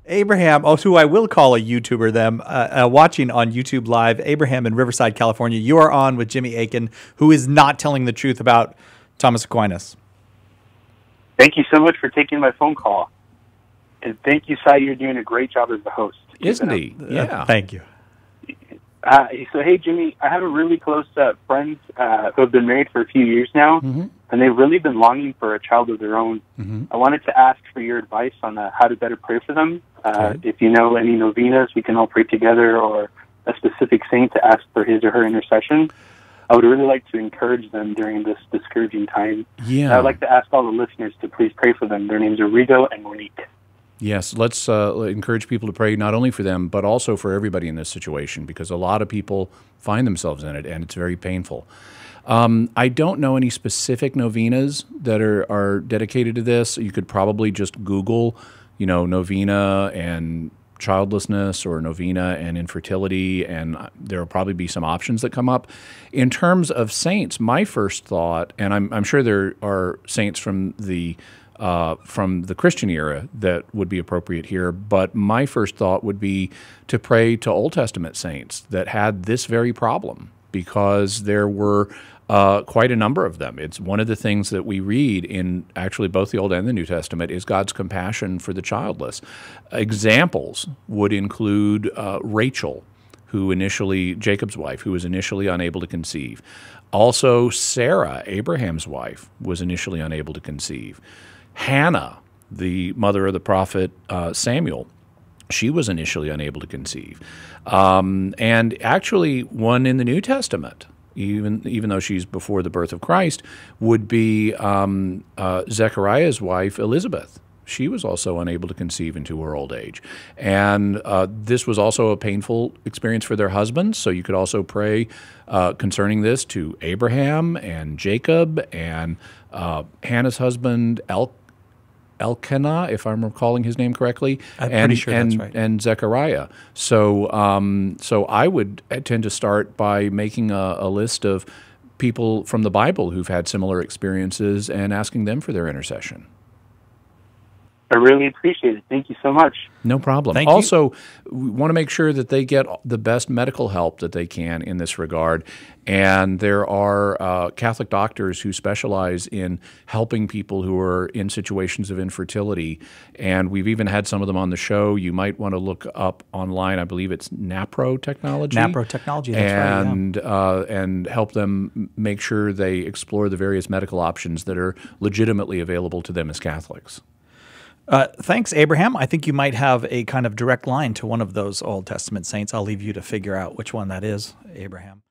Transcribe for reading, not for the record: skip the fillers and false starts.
Abraham, who I will call a YouTuber, watching on YouTube Live, Abraham in Riverside, California. You are on with Jimmy Akin, who is not telling the truth about Thomas Aquinas. Thank you so much for taking my phone call. And thank you, Cy. You're doing a great job as the host. Isn't he? Yeah. Thank you. So, hey, Jimmy, I have a really close friends who have been married for a few years now, and they've really been longing for a child of their own. I wanted to ask for your advice on how to better pray for them. If you know any novenas, we can all pray together, or a specific saint to ask for his or her intercession. I would really like to encourage them during this discouraging time. Yeah. I would like to ask all the listeners to please pray for them. Their names are Rigo and Monique. Yes, let's encourage people to pray not only for them, but also for everybody in this situation, because a lot of people find themselves in it, and it's very painful. I don't know any specific novenas that are dedicated to this. You could probably just Google, novena and childlessness or novena and infertility, and there will probably be some options that come up. In terms of saints, my first thought, and I'm sure there are saints from the Christian era that would be appropriate here, but my first thought would be to pray to Old Testament saints that had this very problem, because there were quite a number of them. It's one of the things that we read in actually both the Old and the New Testament is God's compassion for the childless. Examples would include Rachel, Jacob's wife, who was initially unable to conceive. Also, Sarah, Abraham's wife, was initially unable to conceive. Hannah, the mother of the prophet Samuel, she was initially unable to conceive. And actually, one in the New Testament, even though she's before the birth of Christ, would be Zechariah's wife, Elizabeth. She was also unable to conceive into her old age. And this was also a painful experience for their husbands, so you could also pray concerning this to Abraham and Jacob and Hannah's husband, Elkanah, if I'm recalling his name correctly, I'm pretty sure that's right. And Zechariah. So I would tend to start by making a list of people from the Bible who've had similar experiences and asking them for their intercession. I really appreciate it. Thank you so much. No problem. Thank you. Also, we want to make sure that they get the best medical help that they can in this regard. And there are Catholic doctors who specialize in helping people who are in situations of infertility. And we've even had some of them on the show. You might want to look up online. I believe it's NAPRO Technology. NAPRO Technology, that's right. Yeah. And help them make sure they explore the various medical options that are legitimately available to them as Catholics. Thanks, Abraham. I think you might have a kind of direct line to one of those Old Testament saints. I'll leave you to figure out which one that is, Abraham.